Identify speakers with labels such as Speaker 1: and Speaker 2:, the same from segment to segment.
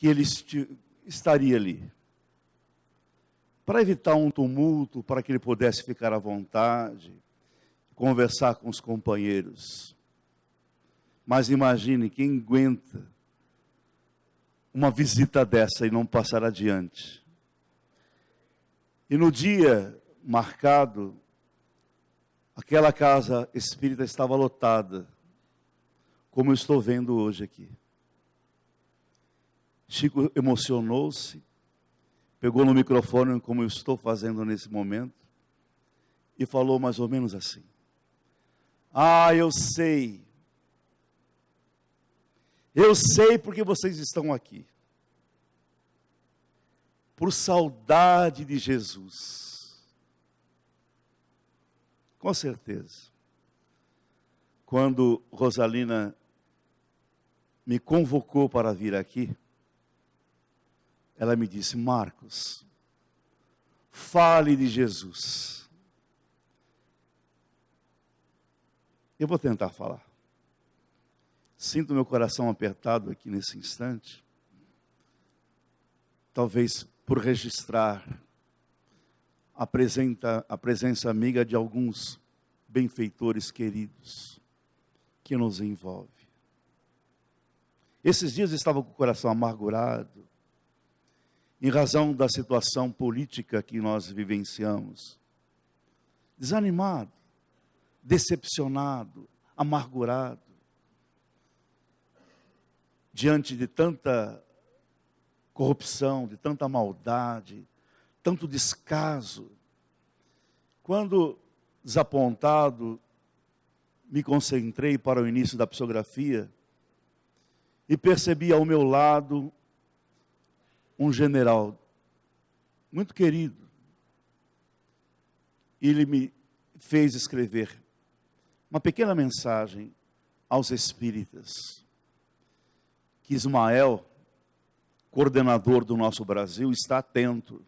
Speaker 1: que ele estaria ali. Para evitar um tumulto, para que ele pudesse ficar à vontade, conversar com os companheiros. Mas imagine quem aguenta uma visita dessa e não passar adiante. E no dia marcado, aquela casa espírita estava lotada, como eu estou vendo hoje aqui. Chico emocionou-se, pegou no microfone, como eu estou fazendo nesse momento, e falou mais ou menos assim: ah, eu sei porque vocês estão aqui, por saudade de Jesus. Com certeza. Quando Rosalina me convocou para vir aqui, ela me disse: Marcos, fale de Jesus. Eu vou tentar falar. Sinto meu coração apertado aqui nesse instante. Talvez por registrar a presença amiga de alguns benfeitores queridos que nos envolve. Esses dias eu estava com o coração amargurado, em razão da situação política que nós vivenciamos. Desanimado, decepcionado, amargurado, diante de tanta corrupção, de tanta maldade, tanto descaso. Quando, desapontado, me concentrei para o início da psicografia e percebi ao meu lado um general muito querido. Ele me fez escrever uma pequena mensagem aos espíritas, que Ismael, coordenador do nosso Brasil, está atento,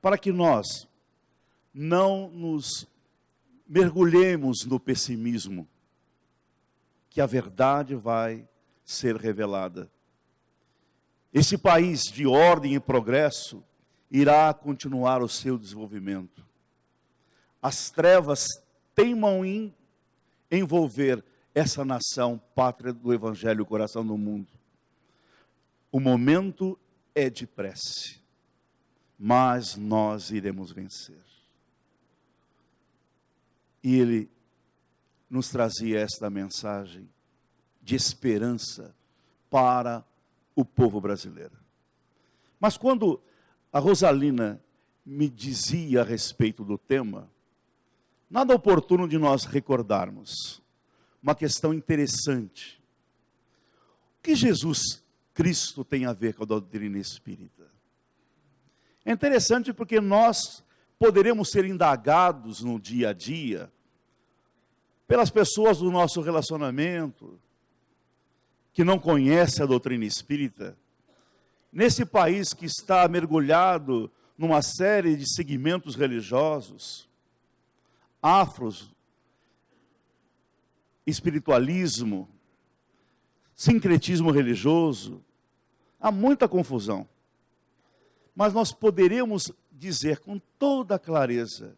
Speaker 1: para que nós não nos mergulhemos no pessimismo, que a verdade vai ser revelada. Esse país de ordem e progresso irá continuar o seu desenvolvimento. As trevas teimam em envolver essa nação, pátria do Evangelho, coração do mundo. O momento é de prece, mas nós iremos vencer. E ele nos trazia esta mensagem de esperança para o povo brasileiro. Mas quando a Rosalina me dizia a respeito do tema, nada oportuno de nós recordarmos uma questão interessante. O que Jesus Cristo tem a ver com a doutrina espírita? É interessante porque nós poderemos ser indagados no dia a dia pelas pessoas do nosso relacionamento que não conhecem a doutrina espírita, nesse país que está mergulhado numa série de segmentos religiosos, afros, espiritualismo, sincretismo religioso, há muita confusão. Mas nós poderemos dizer com toda clareza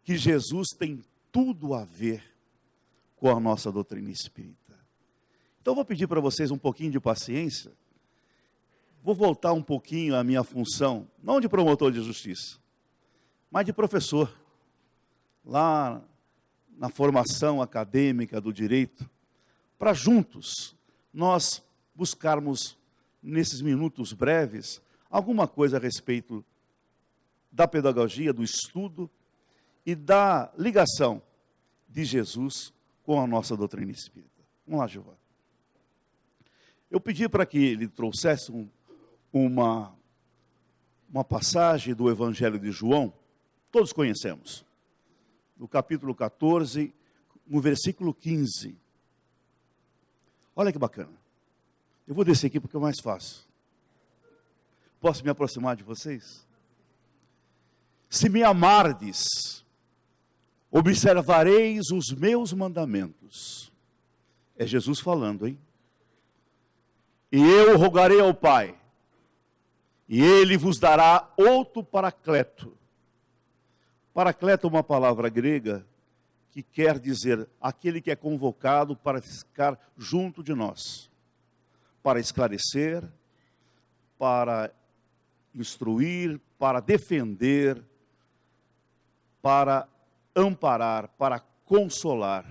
Speaker 1: que Jesus tem tudo a ver com a nossa doutrina espírita. Então eu vou pedir para vocês um pouquinho de paciência. Vou voltar um pouquinho à minha função, não de promotor de justiça, mas de professor. Lá na formação acadêmica do direito, para juntos nós buscarmos, nesses minutos breves, alguma coisa a respeito da pedagogia, do estudo e da ligação de Jesus com a nossa doutrina espírita. Vamos lá, Gilvan. Eu pedi para que ele trouxesse uma passagem do Evangelho de João, todos conhecemos, no capítulo 14, no versículo 15. Olha que bacana. Eu vou descer aqui porque é mais fácil. Posso me aproximar de vocês? Se me amardes, observareis os meus mandamentos. É Jesus falando, hein? E eu rogarei ao Pai, e ele vos dará outro Paracleto. Paracleto é uma palavra grega que quer dizer aquele que é convocado para ficar junto de nós, para esclarecer, para instruir, para defender, para amparar, para consolar.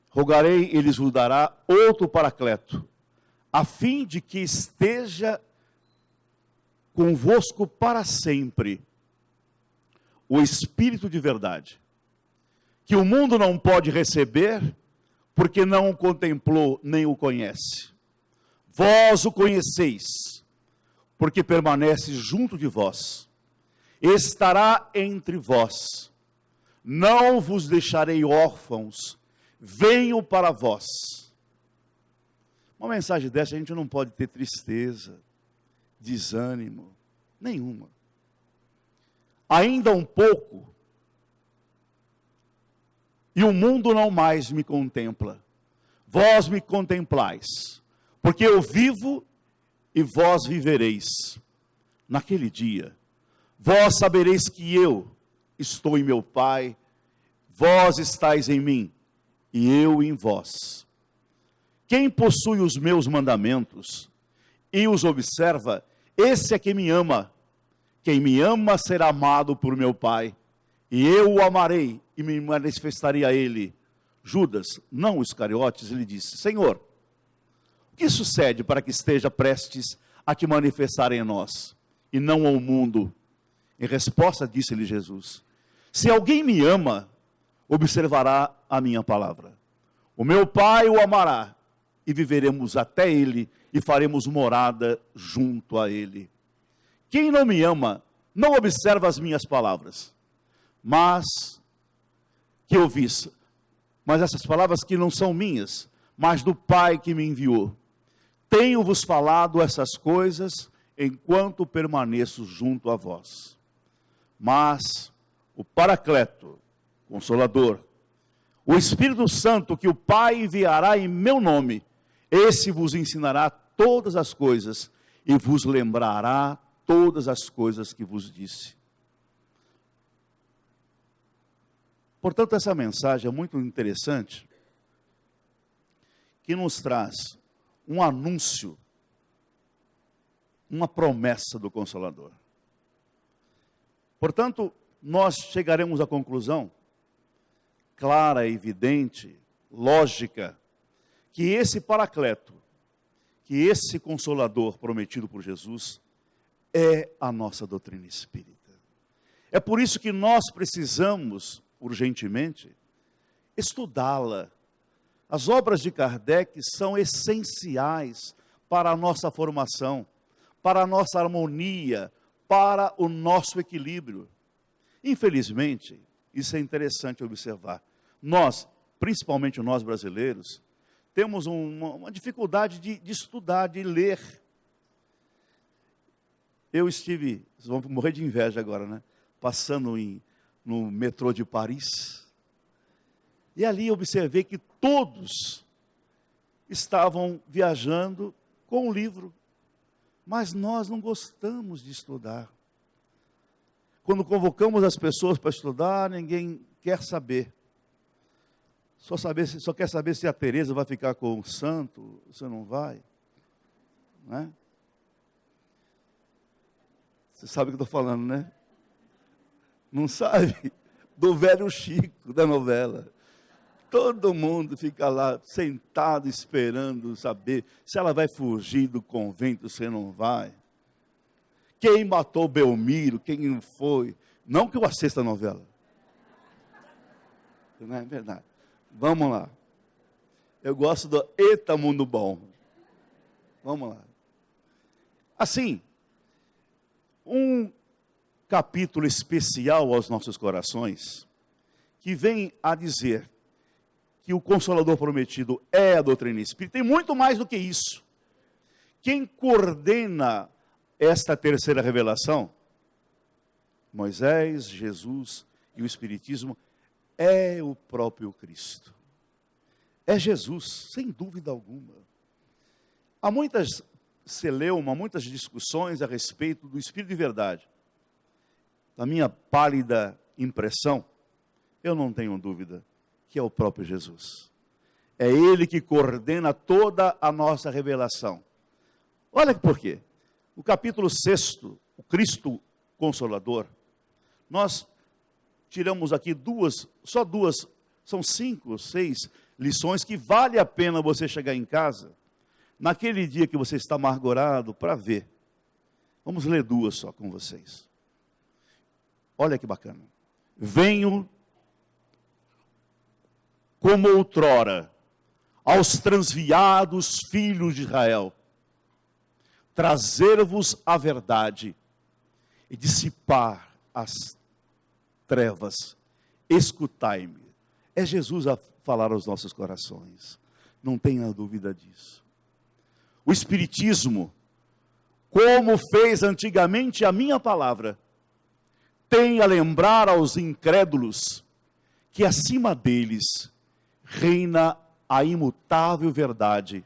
Speaker 1: Rogarei, ele vos dará outro Paracleto, a fim de que esteja convosco para sempre, o Espírito de verdade, que o mundo não pode receber, porque não o contemplou nem o conhece. Vós o conheceis, porque permanece junto de vós, estará entre vós, não vos deixarei órfãos, venho para vós. Uma mensagem dessa a gente não pode ter tristeza, desânimo, nenhuma. Ainda um pouco, e o mundo não mais me contempla. Vós me contemplais, porque eu vivo e vós vivereis. Naquele dia, vós sabereis que eu estou em meu Pai, vós estáis em mim, e eu em vós. Quem possui os meus mandamentos e os observa, esse é que me ama. Quem me ama será amado por meu Pai, e eu o amarei e me manifestarei a ele. Judas, não os Iscariotes, lhe disse: Senhor, o que sucede para que esteja prestes a te manifestar em nós, e não ao mundo? Em resposta, disse-lhe Jesus: se alguém me ama, observará a minha palavra. O meu Pai o amará, e viveremos até ele, e faremos morada junto a ele. Quem não me ama, não observa as minhas palavras, mas que eu vis. Mas essas palavras que não são minhas, mas do Pai que me enviou. Tenho-vos falado essas coisas, enquanto permaneço junto a vós. Mas o Paracleto, Consolador, o Espírito Santo, que o Pai enviará em meu nome, esse vos ensinará todas as coisas, e vos lembrará todas as coisas que vos disse. Portanto, essa mensagem é muito interessante, que nos traz um anúncio, uma promessa do Consolador. Portanto, nós chegaremos à conclusão clara, evidente, lógica, que esse Paracleto, que esse Consolador prometido por Jesus, é a nossa doutrina espírita. É por isso que nós precisamos, urgentemente, estudá-la. As obras de Kardec são essenciais para a nossa formação, para a nossa harmonia, para o nosso equilíbrio. Infelizmente, isso é interessante observar. Nós, principalmente nós brasileiros, temos uma dificuldade de estudar, de ler. Eu estive, vocês vão morrer de inveja agora, né? Passando no metrô de Paris. E ali observei que todos estavam viajando com um livro. Mas nós não gostamos de estudar. Quando convocamos as pessoas para estudar, ninguém quer saber. Só quer saber se a Teresa vai ficar com o santo, você não vai. Né? Você sabe o que eu estou falando, né? Não sabe? Do velho Chico, da novela. Todo mundo fica lá, sentado, esperando saber se ela vai fugir do convento, se não vai. Quem matou Belmiro, quem foi. Não que eu assista a novela. Não é verdade. Vamos lá. Eu gosto do Eita Mundo Bom. Vamos lá. Assim, um capítulo especial aos nossos corações, que vem a dizer que o Consolador prometido é a doutrina espírita, tem muito mais do que isso. Quem coordena esta terceira revelação, Moisés, Jesus e o Espiritismo, é o próprio Cristo. É Jesus, sem dúvida alguma. Há muitas celeuma, muitas discussões a respeito do Espírito de verdade. Da minha pálida impressão, eu não tenho dúvida que é o próprio Jesus. É Ele que coordena toda a nossa revelação. Olha por quê. O capítulo 6, o Cristo Consolador, nós tiramos aqui só duas, são 5 ou 6 lições que vale a pena você chegar em casa, naquele dia que você está amargurado, para ver. Vamos ler 2 só com vocês. Olha que bacana. Venho como outrora aos transviados filhos de Israel, trazer-vos a verdade e dissipar as trevas. Escutai-me. É Jesus a falar aos nossos corações. Não tenha dúvida disso. O Espiritismo, como fez antigamente a minha palavra, tem a lembrar aos incrédulos que acima deles reina a imutável verdade.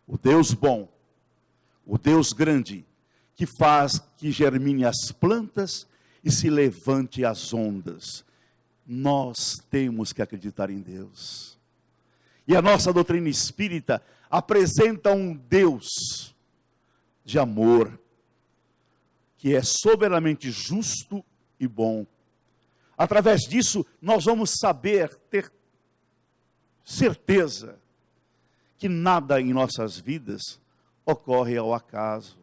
Speaker 1: O Deus bom, o Deus grande, que faz que germine as plantas e se levante as ondas. Nós temos que acreditar em Deus. E a nossa doutrina espírita apresenta um Deus de amor, que é soberanamente justo e bom. Através disso, nós vamos saber, ter certeza, que nada em nossas vidas ocorre ao acaso.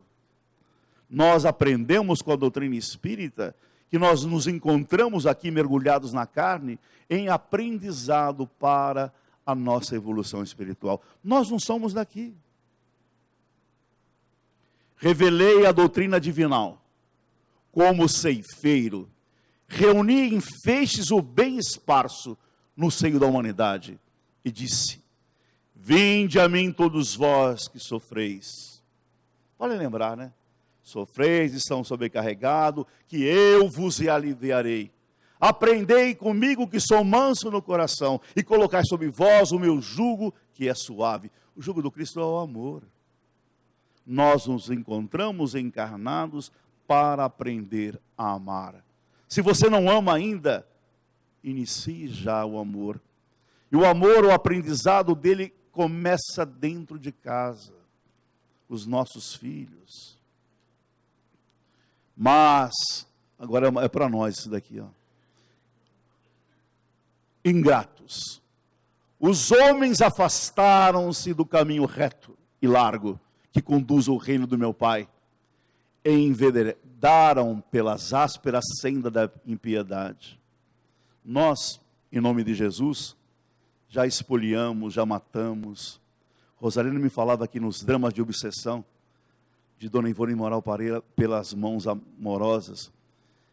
Speaker 1: Nós aprendemos com a doutrina espírita que nós nos encontramos aqui mergulhados na carne em aprendizado para a nossa evolução espiritual. Nós não somos daqui. Revelei a doutrina divinal como ceifeiro, reuni em feixes o bem esparso no seio da humanidade e disse: vinde a mim todos vós que sofreis. Pode lembrar, né? Sofreis e estão sobrecarregados, que eu vos aliviarei. Aprendei comigo que sou manso no coração, e colocai sobre vós o meu jugo, que é suave. O jugo do Cristo é o amor. Nós nos encontramos encarnados para aprender a amar. Se você não ama ainda, inicie já o amor. E o amor, o aprendizado dele começa dentro de casa, os nossos filhos. Mas, agora é para nós isso daqui, ó. Ingratos. Os homens afastaram-se do caminho reto e largo, que conduz ao reino do meu Pai, e enveredaram pelas ásperas sendas da impiedade. Nós, em nome de Jesus, já espoliamos, já matamos. Rosalina me falava aqui nos dramas de obsessão, de Dona Ivone Moral Pareira, pelas mãos amorosas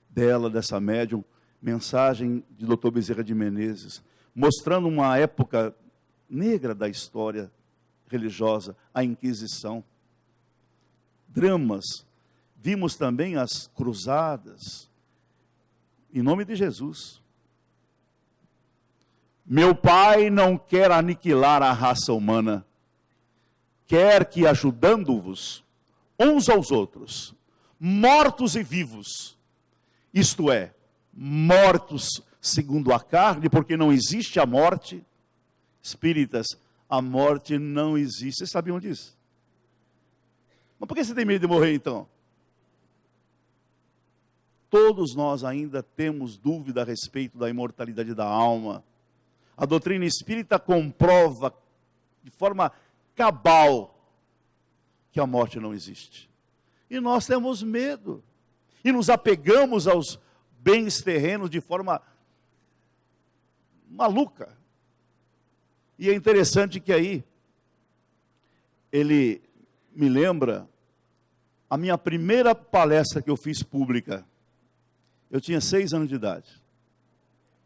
Speaker 1: dela, dessa médium, mensagem de Dr. Bezerra de Menezes, mostrando uma época negra da história religiosa, a Inquisição. Dramas. Vimos também as cruzadas, em nome de Jesus. Meu Pai não quer aniquilar a raça humana, quer que, ajudando-vos uns aos outros, mortos e vivos, isto é, mortos segundo a carne, porque não existe a morte. Espíritas, a morte não existe. Vocês sabiam disso? Mas por que você tem medo de morrer então? Todos nós ainda temos dúvida a respeito da imortalidade da alma. A doutrina espírita comprova de forma cabal que a morte não existe. E nós temos medo. E nos apegamos aos bens terrenos de forma maluca. E é interessante que aí, ele me lembra a minha primeira palestra que eu fiz pública. Eu tinha 6 anos de idade,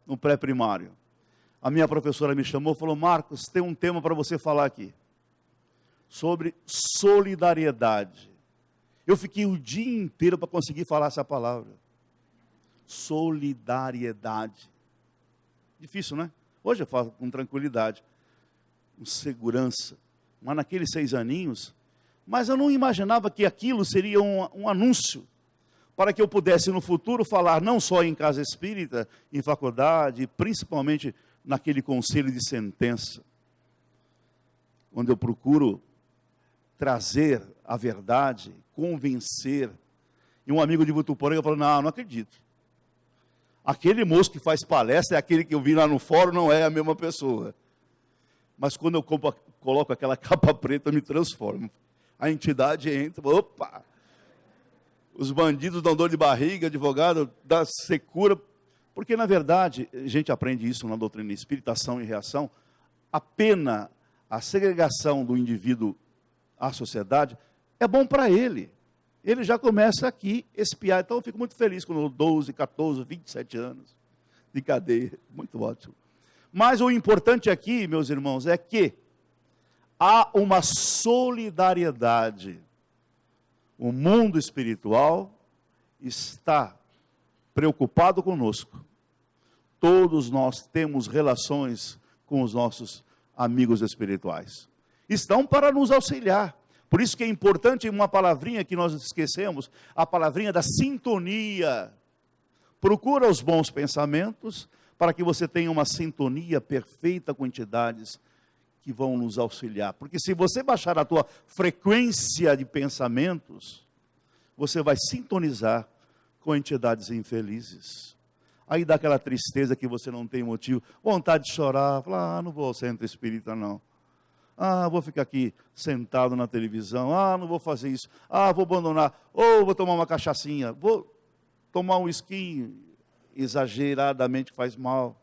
Speaker 1: no pré-primário. A minha professora me chamou e falou: Marcos, tem um tema para você falar aqui, sobre solidariedade. Eu fiquei o dia inteiro para conseguir falar essa palavra. Solidariedade. Difícil, né? Hoje eu falo com tranquilidade, com segurança, mas naqueles 6 aninhos, mas eu não imaginava que aquilo seria um anúncio, para que eu pudesse no futuro falar não só em casa espírita, em faculdade, principalmente naquele conselho de sentença, onde eu procuro trazer a verdade, convencer. E um amigo de Votuporanga falou, não acredito. Aquele moço que faz palestra é aquele que eu vi lá no fórum, não é a mesma pessoa. Mas quando eu coloco aquela capa preta, eu me transformo. A entidade entra, opa! Os bandidos dão dor de barriga, advogado dá secura. Porque, na verdade, a gente aprende isso na doutrina espírita, ação e reação. A pena, a segregação do indivíduo à sociedade é bom para ele. Ele já começa aqui a espiar. Então, eu fico muito feliz quando 12, 14, 27 anos de cadeia. Muito ótimo. Mas o importante aqui, meus irmãos, é que há uma solidariedade. O mundo espiritual está preocupado conosco. Todos nós temos relações com os nossos amigos espirituais. Estão para nos auxiliar. Por isso que é importante uma palavrinha que nós esquecemos, a palavrinha da sintonia. Procura os bons pensamentos para que você tenha uma sintonia perfeita com entidades que vão nos auxiliar. Porque se você baixar a tua frequência de pensamentos, você vai sintonizar com entidades infelizes. Aí dá aquela tristeza que você não tem motivo, vontade de chorar, falar, não vou ao centro espírita não. Vou ficar aqui sentado na televisão, não vou fazer isso, vou abandonar, ou vou tomar uma cachaçinha, vou tomar um esquinho, exageradamente faz mal.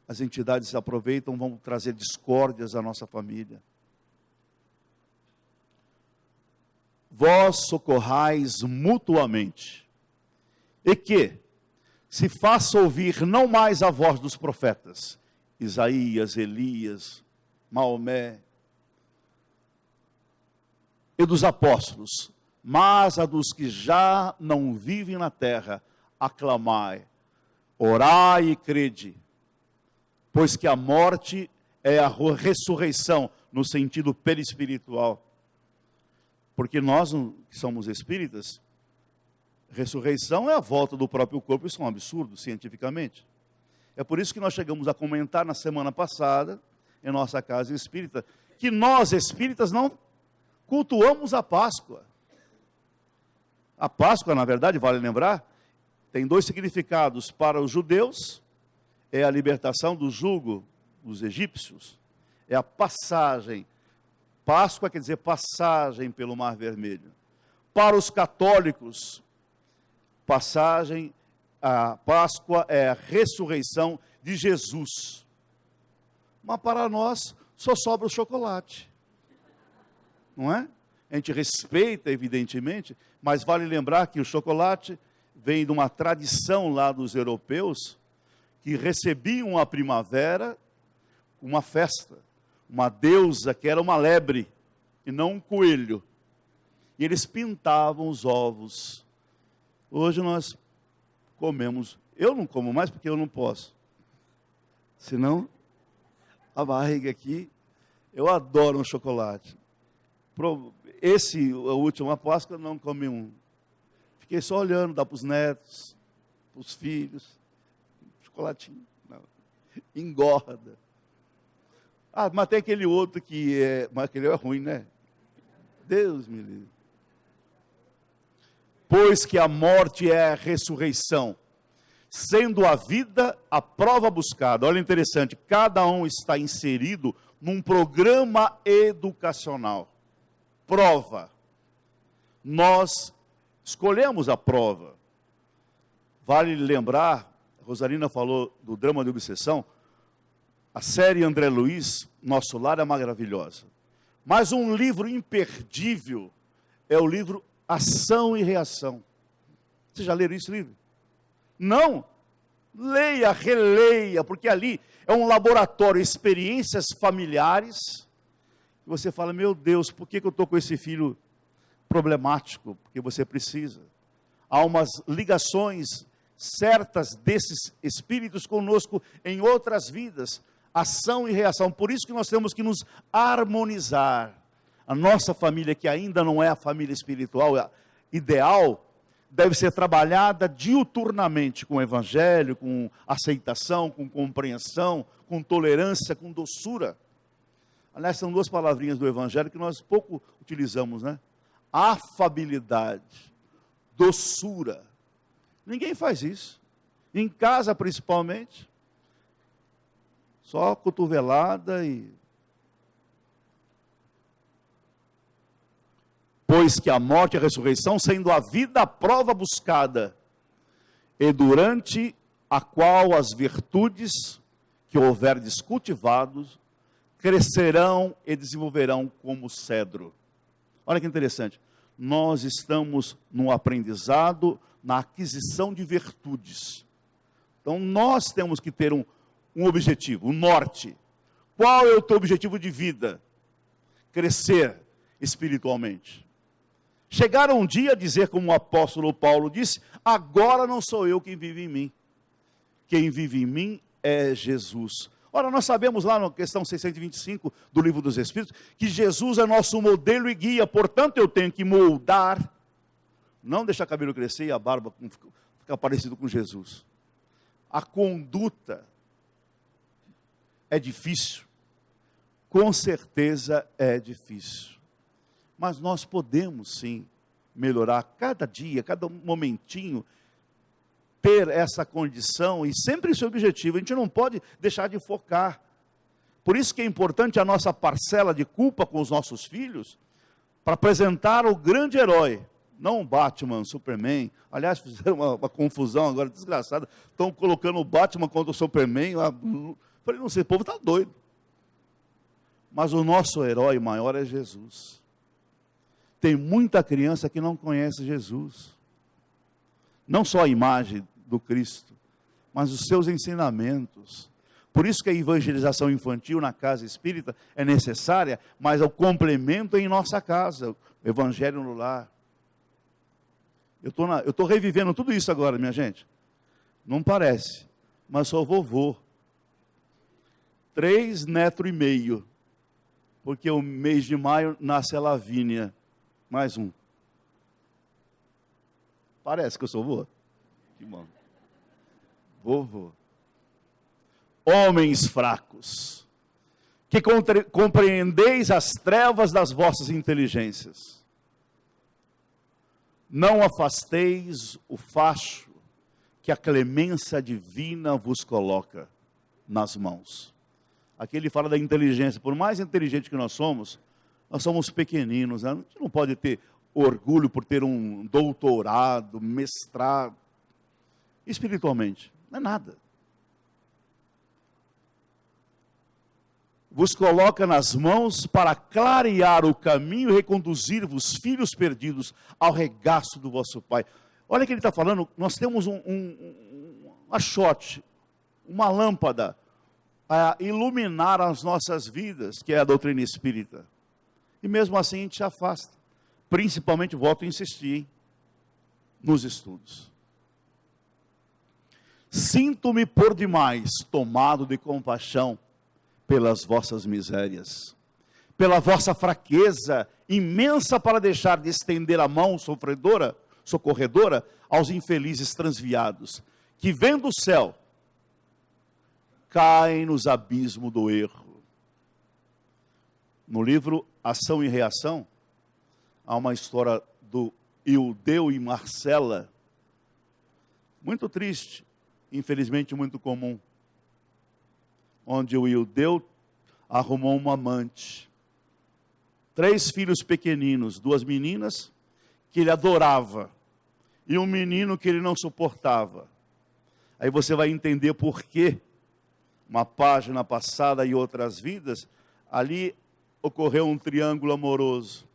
Speaker 1: As entidades aproveitam, vão trazer discórdias à nossa família. Vós socorrais mutuamente, e que se faça ouvir não mais a voz dos profetas, Isaías, Elias, Maomé, e dos apóstolos, mas a dos que já não vivem na terra, aclamai, orai e crede, pois que a morte é a ressurreição, no sentido perispiritual. Porque nós, que somos espíritas, ressurreição é a volta do próprio corpo, isso é um absurdo, cientificamente. É por isso que nós chegamos a comentar na semana passada, em nossa casa espírita, que nós espíritas não cultuamos a Páscoa. A Páscoa, na verdade, vale lembrar, tem 2 significados para os judeus. É a libertação do jugo dos egípcios, é a passagem. Páscoa quer dizer passagem pelo Mar Vermelho. Para os católicos, a Páscoa é a ressurreição de Jesus. Mas para nós só sobra o chocolate, não é? A gente respeita, evidentemente, mas vale lembrar que o chocolate vem de uma tradição lá dos europeus, que recebiam a primavera, uma festa, uma deusa que era uma lebre, e não um coelho. E eles pintavam os ovos. Hoje nós comemos, eu não como mais porque eu não posso. Senão, a barriga aqui, eu adoro um chocolate. A última Páscoa, não comi um. Fiquei só olhando, dá para os netos, para os filhos. Chocolatinho, não. Engorda. Mas tem aquele outro que é, mas aquele é ruim, né? Deus me livre. Pois que a morte é a ressurreição, sendo a vida a prova buscada. Olha interessante, cada um está inserido num programa educacional. Prova. Nós escolhemos a prova. Vale lembrar, a Rosalina falou do drama de obsessão, a série André Luiz, Nosso Lar, é maravilhosa. Mas um livro imperdível é o livro Ação e Reação. Vocês já leram esse livro? Não? Leia, releia, porque ali é um laboratório, experiências familiares. E você fala, meu Deus, por que eu estou com esse filho problemático? Porque você precisa. Há umas ligações certas desses espíritos conosco em outras vidas. ação e reação. Por isso que nós temos que nos harmonizar. A nossa família, que ainda não é a família espiritual ideal, deve ser trabalhada diuturnamente com o evangelho, com aceitação, com compreensão, com tolerância, com doçura. Aliás, são duas palavrinhas do evangelho que nós pouco utilizamos, né? Afabilidade, doçura. Ninguém faz isso. Em casa, principalmente, só cotovelada e... Pois que a morte e a ressurreição, sendo a vida a prova buscada, e durante a qual as virtudes que houverdes cultivados, crescerão e desenvolverão como cedro. Olha que interessante. Nós estamos no aprendizado, na aquisição de virtudes. Então, nós temos que ter um objetivo, um norte. Qual é o teu objetivo de vida? Crescer espiritualmente. Chegar um dia a dizer, como o apóstolo Paulo disse, agora não sou eu quem vive em mim. Quem vive em mim é Jesus. Ora, nós sabemos lá na questão 625 do Livro dos Espíritos, que Jesus é nosso modelo e guia, portanto eu tenho que moldar, não deixar o cabelo crescer e a barba ficar parecido com Jesus. A conduta é difícil, com certeza é difícil. Mas nós podemos sim melhorar cada dia, cada momentinho, ter essa condição e sempre esse objetivo. A gente não pode deixar de focar. Por isso que é importante a nossa parcela de culpa com os nossos filhos, para apresentar o grande herói, não o Batman, Superman. Aliás, fizeram uma confusão agora desgraçada, estão colocando o Batman contra o Superman. Falei, não sei, o povo está doido. Mas o nosso herói maior é Jesus. Tem muita criança que não conhece Jesus. Não só a imagem do Cristo, mas os seus ensinamentos. Por isso que a evangelização infantil na casa espírita é necessária, mas o complemento é em nossa casa, o evangelho no lar. Eu estou revivendo tudo isso agora, minha gente. Não parece, mas sou vovô. 3,5 netos, porque o mês de maio nasce a Lavínia. Mais um. Parece que eu sou vovô. Que bom. Vovô. Homens fracos, que compreendeis as trevas das vossas inteligências. Não afasteis o facho que a clemência divina vos coloca nas mãos. Aqui ele fala da inteligência. Por mais inteligente que nós somos pequeninos, né? A gente não pode ter orgulho por ter um doutorado, mestrado. Espiritualmente, não é nada. Vos coloca nas mãos para clarear o caminho e reconduzir-vos, filhos perdidos, ao regaço do vosso Pai. Olha o que ele está falando, nós temos um achote, uma lâmpada, a iluminar as nossas vidas, que é a doutrina espírita. E mesmo assim a gente se afasta. Principalmente, volto a insistir, nos estudos. Sinto-me por demais tomado de compaixão pelas vossas misérias, pela vossa fraqueza imensa para deixar de estender a mão socorredora aos infelizes transviados, que vendo o céu, caem nos abismos do erro. No livro Ação e Reação, há uma história do Ildeu e Marcela, muito triste, infelizmente muito comum, onde o Ildeu arrumou uma amante, 3 filhos pequeninos, 2 meninas que ele adorava, e um menino que ele não suportava. Aí você vai entender por que, uma página passada e outras vidas, ali ocorreu um triângulo amoroso.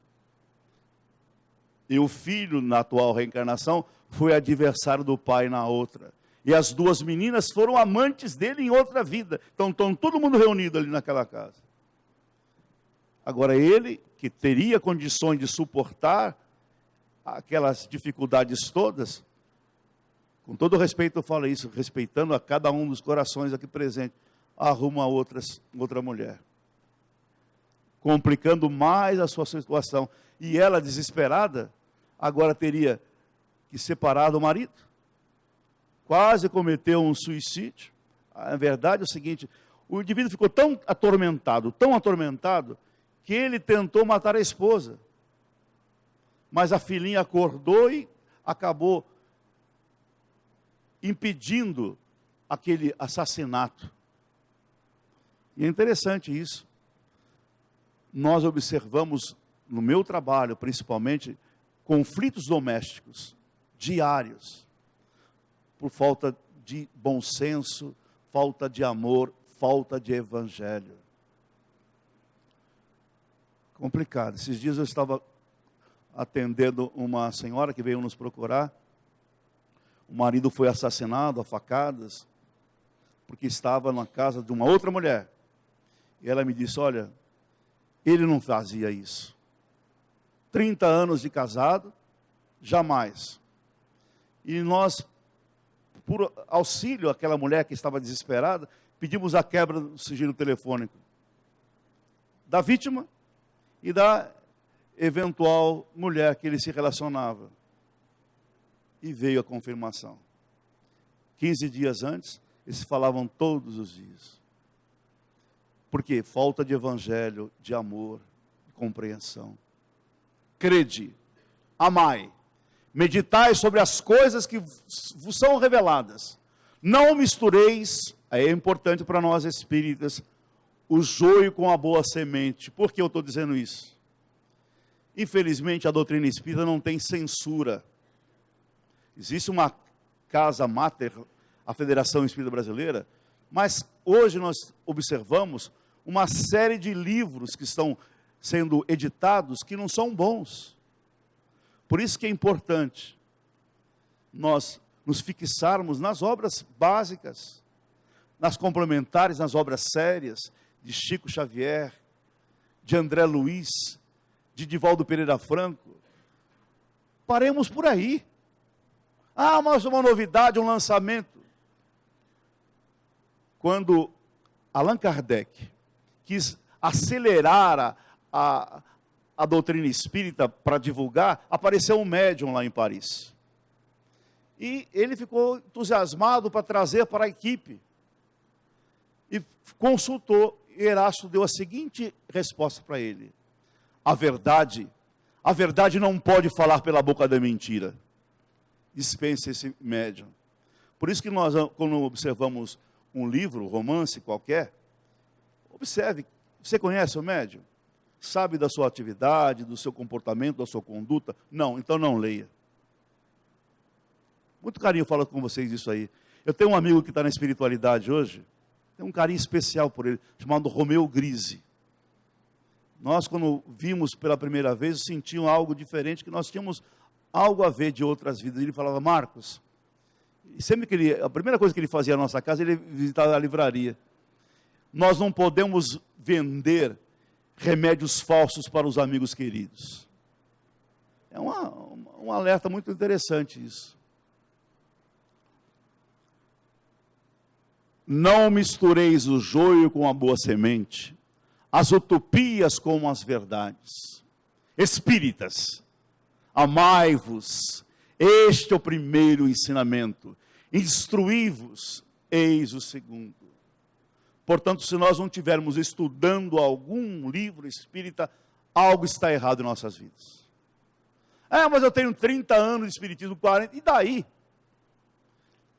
Speaker 1: E o filho, na atual reencarnação, foi adversário do pai na outra. E as 2 meninas foram amantes dele em outra vida. Então, estão todo mundo reunido ali naquela casa. Agora, ele, que teria condições de suportar aquelas dificuldades todas, com todo respeito eu falo isso, respeitando a cada um dos corações aqui presentes, arruma outra mulher, complicando mais a sua situação. E ela, desesperada, agora teria que separar do marido. Quase cometeu um suicídio. A verdade é o seguinte: o indivíduo ficou tão atormentado, que ele tentou matar a esposa. Mas a filhinha acordou e acabou impedindo aquele assassinato. E é interessante isso. Nós observamos, no meu trabalho principalmente, conflitos domésticos diários, por falta de bom senso, falta de amor, falta de evangelho. Complicado. Esses dias eu estava atendendo uma senhora que veio nos procurar. O marido foi assassinado a facadas, porque estava na casa de uma outra mulher. E ela me disse: olha, ele não fazia isso. 30 anos de casado, jamais. E nós, por auxílio àquela mulher que estava desesperada, pedimos a quebra do sigilo telefônico da vítima e da eventual mulher que ele se relacionava. E veio a confirmação. 15 dias antes, eles falavam todos os dias. Por quê? Falta de evangelho, de amor, de compreensão. Crede, amai, meditai sobre as coisas que vos são reveladas. Não mistureis, é importante para nós espíritas, o joio com a boa semente. Por que eu estou dizendo isso? Infelizmente, a doutrina espírita não tem censura. Existe uma casa máter, a Federação Espírita Brasileira, mas hoje nós observamos uma série de livros que estão sendo editados que não são bons. Por isso que é importante nós nos fixarmos nas obras básicas, nas complementares, nas obras sérias de Chico Xavier, de André Luiz, de Divaldo Pereira Franco. Paremos por aí. Ah, mas uma novidade, um lançamento. Quando Allan Kardec quis acelerar a doutrina espírita para divulgar, apareceu um médium lá em Paris. E ele ficou entusiasmado para trazer para a equipe. E consultou, e Erasto deu a seguinte resposta para ele: a verdade não pode falar pela boca da mentira. Dispense esse médium. Por isso que nós, quando observamos um livro, romance qualquer, observe, você conhece o médium? Sabe da sua atividade, do seu comportamento, da sua conduta? Não, então não leia. Muito carinho falo com vocês isso aí. Eu tenho um amigo que está na espiritualidade hoje, tenho um carinho especial por ele, chamado Romeu Grise. Nós, quando vimos pela primeira vez, sentíamos algo diferente, que nós tínhamos algo a ver de outras vidas. Ele falava: Marcos, e sempre que ele, a primeira coisa que ele fazia na nossa casa, ele visitava a livraria. Nós não podemos vender remédios falsos para os amigos queridos. É um alerta muito interessante isso. Não mistureis o joio com a boa semente, as utopias com as verdades. Espíritas, amai-vos, este é o primeiro ensinamento. Instruí-vos, eis o segundo. Portanto, se nós não estivermos estudando algum livro espírita, algo está errado em nossas vidas. Mas eu tenho 30 anos de espiritismo, 40, e daí?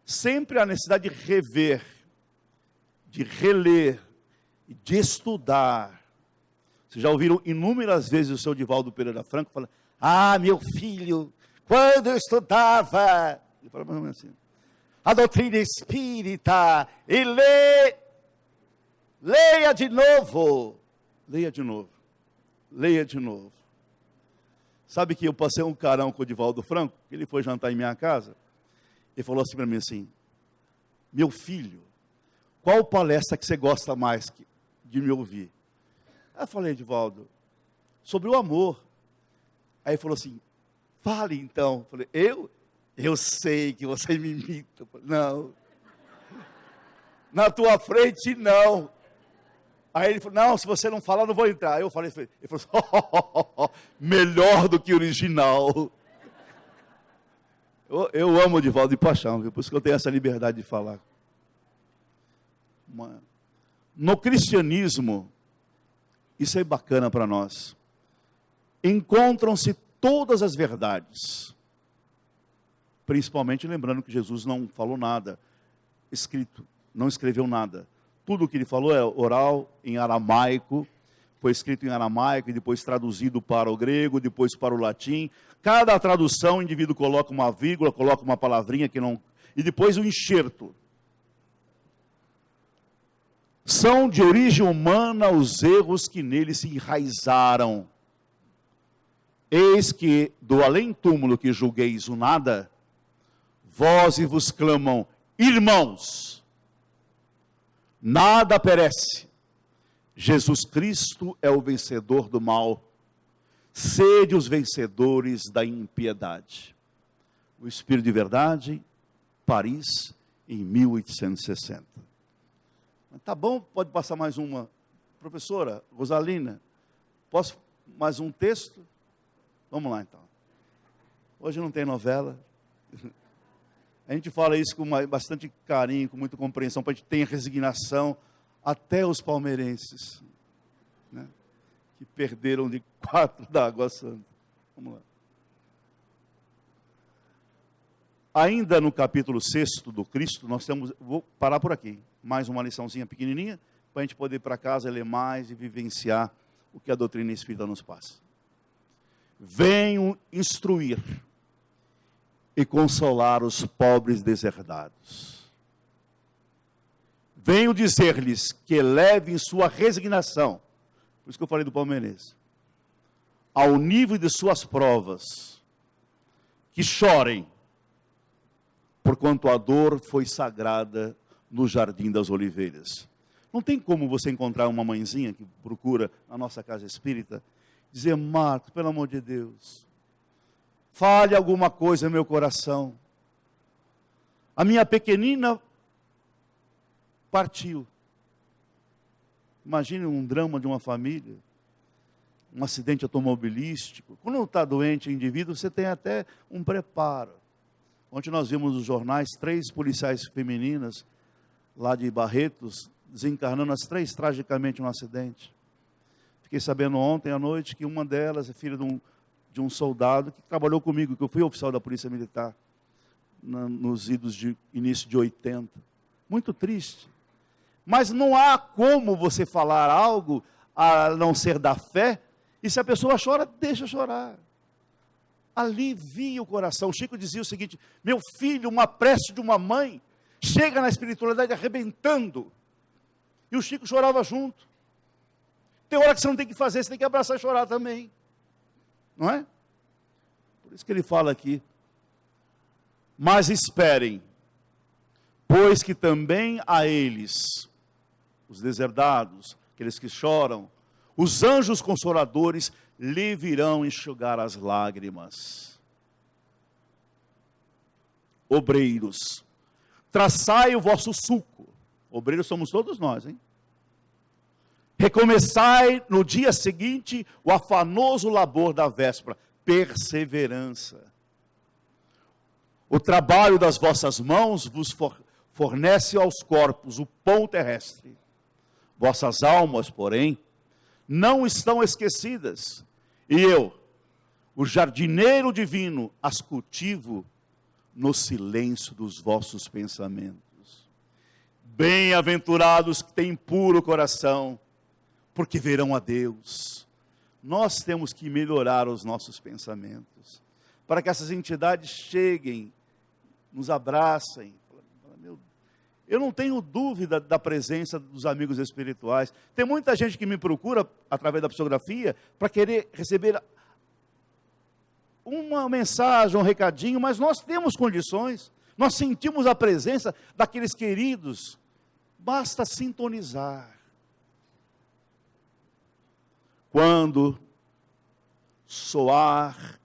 Speaker 1: Sempre há necessidade de rever, de reler, de estudar. Vocês já ouviram inúmeras vezes o seu Divaldo Pereira Franco falando: ah, meu filho, quando eu estudava, ele fala mais ou menos assim, a doutrina espírita, e leia de novo, leia de novo, leia de novo. Sabe que eu passei um carão com o Divaldo Franco, ele foi jantar em minha casa, ele falou assim para mim assim: meu filho, qual palestra que você gosta mais de me ouvir? Aí eu falei: Divaldo, sobre o amor. Aí ele falou assim: fale então. Eu falei: eu sei que você me imita. Falei, não. Na tua frente, não. Aí ele falou, não, se você não falar, eu não vou entrar. Aí eu falei, ele falou, melhor do que original. Eu amo o Divaldo de paixão, viu? Por isso que eu tenho essa liberdade de falar. No cristianismo, isso é bacana para nós. Encontram-se todas as verdades. Principalmente lembrando que Jesus não falou nada escrito, não escreveu nada. Tudo o que ele falou é oral, em aramaico, foi escrito em aramaico e depois traduzido para o grego, depois para o latim. Cada tradução, o indivíduo coloca uma vírgula, coloca uma palavrinha que não... E depois o enxerto. São de origem humana os erros que nele se enraizaram. Eis que do além-túmulo que julgueis o nada, vós e vos clamam, irmãos, nada perece. Jesus Cristo é o vencedor do mal. Sede os vencedores da impiedade. O Espírito de Verdade, Paris, em 1860. Tá bom, pode passar mais uma. Professora Rosalina, posso mais um texto? Vamos lá então. Hoje não tem novela. A gente fala isso com bastante carinho, com muita compreensão, para a gente ter resignação, até os palmeirenses, né, que perderam de 4 da Água Santa. Vamos lá. Ainda no capítulo 6 do Cristo, nós temos, vou parar por aqui, mais uma liçãozinha pequenininha, para a gente poder ir para casa, ler mais e vivenciar o que a doutrina espírita nos passa. Venho instruir e consolar os pobres deserdados. Venho dizer-lhes que elevem sua resignação, por isso que eu falei do palmeirense, ao nível de suas provas, que chorem, porquanto a dor foi sagrada no Jardim das Oliveiras. Não tem como você encontrar uma mãezinha que procura a nossa casa espírita, dizer, Marcos, pelo amor de Deus, fale alguma coisa no meu coração. A minha pequenina partiu. Imagine um drama de uma família, um acidente automobilístico. Quando está doente o indivíduo, você tem até um preparo. Ontem nós vimos nos jornais 3 policiais femininas, lá de Barretos, desencarnando as 3 tragicamente num acidente. Fiquei sabendo ontem à noite que uma delas é filha de um soldado que trabalhou comigo, que eu fui oficial da Polícia Militar, nos idos de início de 80. Muito triste. Mas não há como você falar algo a não ser da fé, e se a pessoa chora, deixa chorar. Alivia o coração. O Chico dizia o seguinte, meu filho, uma prece de uma mãe, chega na espiritualidade arrebentando. E o Chico chorava junto. Tem hora que você não tem que fazer, você tem que abraçar e chorar também. Não é? Por isso que ele fala aqui. Mas esperem, pois que também a eles, os deserdados, aqueles que choram, os anjos consoladores lhe virão enxugar as lágrimas. Obreiros, traçai o vosso sulco. Obreiros somos todos nós, hein? Recomeçai no dia seguinte o afanoso labor da véspera. Perseverança. O trabalho das vossas mãos vos fornece aos corpos o pão terrestre. Vossas almas, porém, não estão esquecidas. E eu, o jardineiro divino, as cultivo no silêncio dos vossos pensamentos. Bem-aventurados que têm puro coração, porque verão a Deus. Nós temos que melhorar os nossos pensamentos, para que essas entidades cheguem, nos abracem. Eu não tenho dúvida da presença dos amigos espirituais. Tem muita gente que me procura, através da psicografia, para querer receber uma mensagem, um recadinho, mas nós temos condições, nós sentimos a presença daqueles queridos, basta sintonizar. Quando soar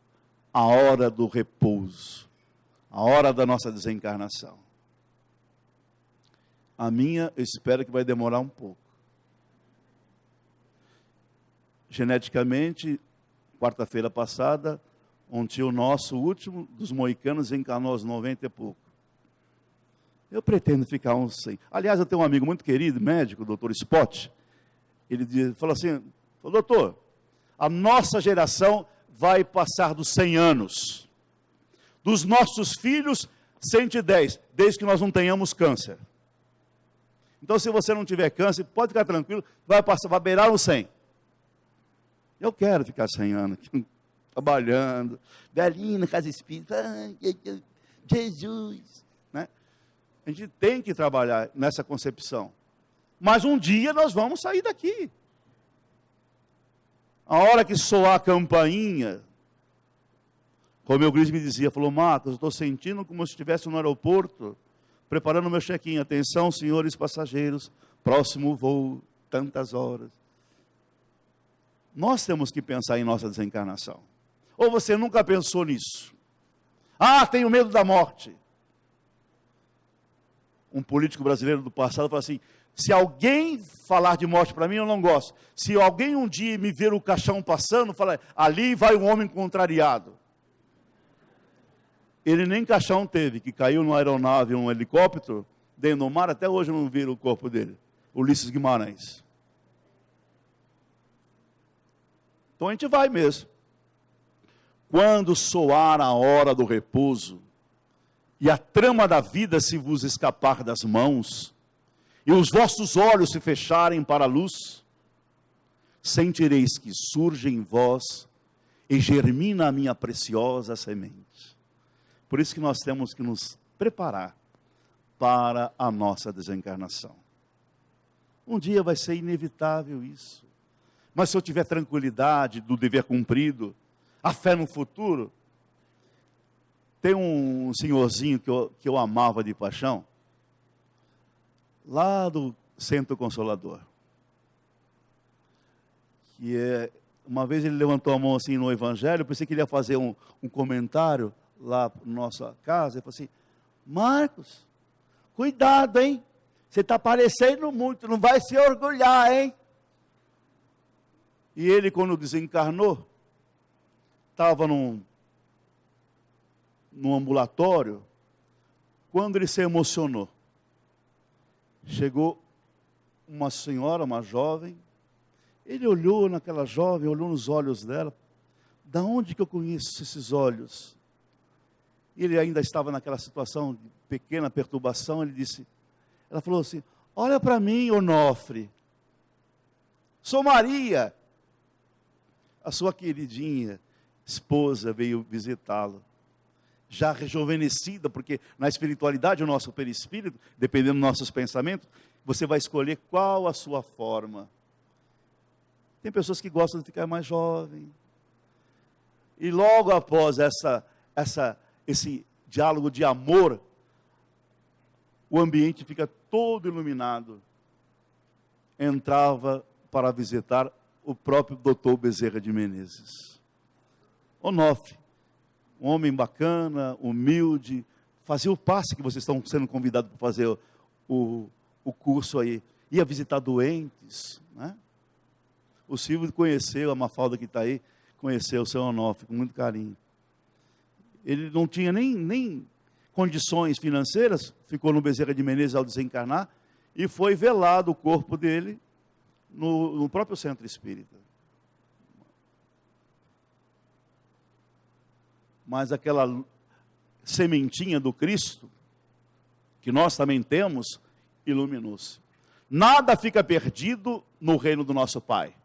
Speaker 1: a hora do repouso, a hora da nossa desencarnação, A minha, eu espero que vai demorar um pouco. Geneticamente, quarta-feira passada, um tio nosso, o último dos moicanos, encarnou aos 90 e pouco. Eu pretendo ficar uns 100. Aliás, eu tenho um amigo muito querido, médico, o doutor Spott. Ele falou assim, doutor, a nossa geração vai passar dos 100 anos. Dos nossos filhos, 110, desde que nós não tenhamos câncer. Então, se você não tiver câncer, pode ficar tranquilo, vai beirar os 100. Eu quero ficar 100 anos aqui, trabalhando, velhinho na casa espírita, Jesus, né? A gente tem que trabalhar nessa concepção. Mas um dia nós vamos sair daqui. A hora que soar a campainha, como o meu Gris me dizia, falou, Marcos, eu estou sentindo como se estivesse no aeroporto, preparando o meu check-in. Atenção, senhores passageiros, próximo voo, tantas horas. Nós temos que pensar em nossa desencarnação. Ou você nunca pensou nisso? Ah, tenho medo da morte. Um político brasileiro do passado falou assim, se alguém falar de morte para mim, eu não gosto. Se alguém um dia me ver o caixão passando, fala, ali vai um homem contrariado. Ele nem caixão teve, que caiu numa aeronave, um helicóptero, dentro do mar, até hoje eu não vi o corpo dele. Ulisses Guimarães. Então a gente vai mesmo. Quando soar a hora do repouso, e a trama da vida se vos escapar das mãos, e os vossos olhos se fecharem para a luz, sentireis que surge em vós e germina a minha preciosa semente. Por isso que nós temos que nos preparar para a nossa desencarnação. Um dia vai ser inevitável isso. Mas se eu tiver tranquilidade do dever cumprido, a fé no futuro, tem um senhorzinho que eu amava de paixão, lá do Centro Consolador, que uma vez ele levantou a mão assim no Evangelho, eu pensei que ele ia fazer um comentário lá na nossa casa, ele falou assim, Marcos, cuidado, hein? Você está parecendo muito, não vai se orgulhar, hein? E ele, quando desencarnou, estava num ambulatório, quando ele se emocionou, chegou uma senhora, uma jovem, ele olhou naquela jovem, olhou nos olhos dela, da onde que eu conheço esses olhos? Ele ainda estava naquela situação de pequena perturbação, ela falou assim, olha para mim, Onofre, sou Maria, a sua queridinha esposa veio visitá-lo, já rejuvenescida, porque na espiritualidade, o nosso perispírito, dependendo dos nossos pensamentos, você vai escolher qual a sua forma. Tem pessoas que gostam de ficar mais jovem, e logo após esse diálogo de amor, o ambiente fica todo iluminado. Entrava para visitar o próprio doutor Bezerra de Menezes. Onofre, um homem bacana, humilde, fazia o passe que vocês estão sendo convidados para fazer o curso aí. Ia visitar doentes, né? O Silvio conheceu, a Mafalda que está aí, conheceu o seu Onofre com muito carinho. Ele não tinha nem condições financeiras, ficou no Bezerra de Menezes ao desencarnar, e foi velado o corpo dele no próprio centro espírita. Mas aquela sementinha do Cristo, que nós também temos, iluminou-se. Nada fica perdido no reino do nosso Pai.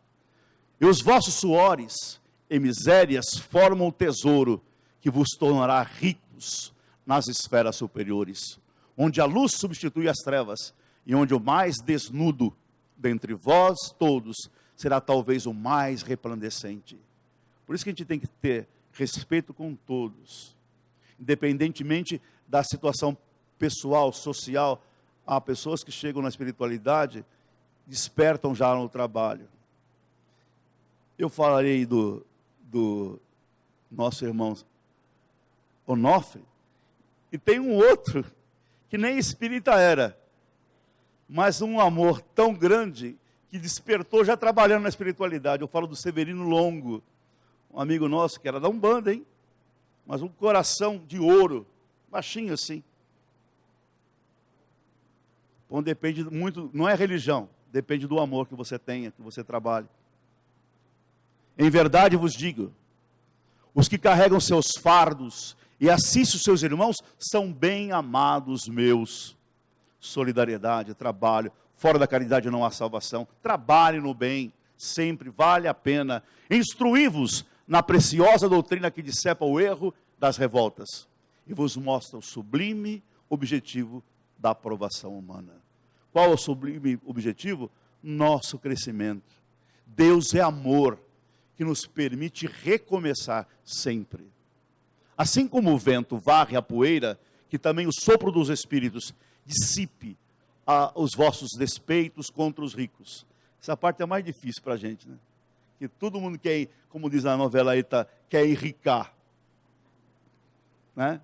Speaker 1: E os vossos suores e misérias formam o tesouro que vos tornará ricos nas esferas superiores, onde a luz substitui as trevas, e onde o mais desnudo dentre vós todos será talvez o mais resplandecente. Por isso que a gente tem que ter respeito com todos, independentemente da situação pessoal, social. Há pessoas que chegam na espiritualidade, despertam já no trabalho. Eu falarei do nosso irmão Onofre, e tem um outro, que nem espírita era, mas um amor tão grande que despertou já trabalhando na espiritualidade. Eu falo do Severino Longo, um amigo nosso que era da Umbanda, hein? Mas um coração de ouro, baixinho assim. Bom, depende muito, não é religião, depende do amor que você tenha, que você trabalhe. Em verdade vos digo, os que carregam seus fardos e assistem os seus irmãos são bem amados meus. Solidariedade, trabalho, fora da caridade não há salvação. Trabalhe no bem, sempre vale a pena. Instruí-vos na preciosa doutrina que dissepa o erro das revoltas e vos mostra o sublime objetivo da aprovação humana. Qual é o sublime objetivo? Nosso crescimento. Deus é amor, que nos permite recomeçar sempre. Assim como o vento varre a poeira, que também o sopro dos espíritos dissipe os vossos despeitos contra os ricos. Essa parte é mais difícil para a gente, né? Que todo mundo quer, como diz na novela aí, quer enricar. Né?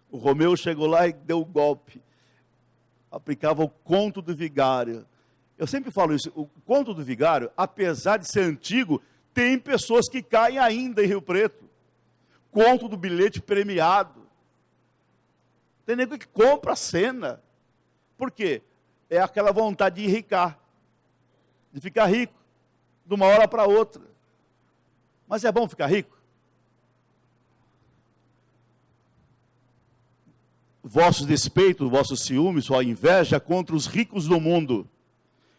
Speaker 1: O Romeu chegou lá e deu o golpe. Aplicava o conto do vigário. Eu sempre falo isso, o conto do vigário, apesar de ser antigo, tem pessoas que caem ainda em Rio Preto. Conto do bilhete premiado. Tem nego que compra a cena. Por quê? É aquela vontade de enricar, de ficar rico, de uma hora para outra. Mas é bom ficar rico? Vossos despeitos, vossos ciúmes, sua inveja contra os ricos do mundo,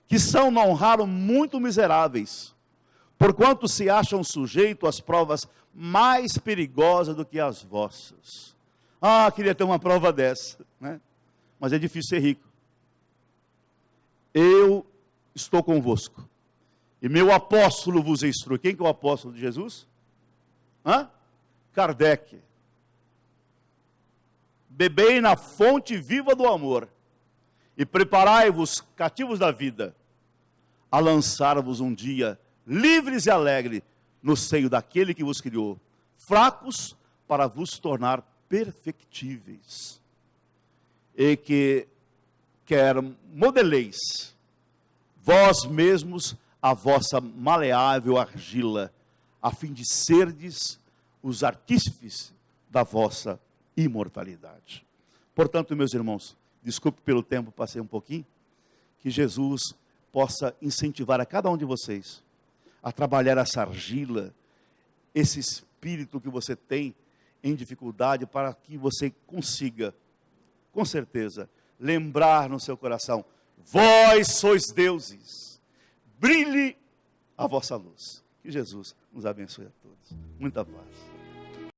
Speaker 1: que são, não raro, muito miseráveis, porquanto se acham sujeitos às provas mais perigosas do que as vossas. Ah, queria ter uma prova dessa, né? Mas é difícil ser rico. Eu estou convosco, e meu apóstolo vos instrui. Quem que é o apóstolo de Jesus? Kardec. Bebei na fonte viva do amor, e preparai-vos, cativos da vida, a lançar-vos um dia, livres e alegres, no seio daquele que vos criou, fracos para vos tornar perfectíveis, e que quer modeleis vós mesmos a vossa maleável argila, a fim de serdes os artífices da vossa imortalidade. Portanto, meus irmãos, desculpe pelo tempo, passei um pouquinho, que Jesus possa incentivar a cada um de vocês a trabalhar essa argila, esse espírito que você tem em dificuldade, para que você consiga, com certeza, lembrar no seu coração: vós sois deuses, brilhe a vossa luz. Que Jesus nos abençoe a todos. Muita paz.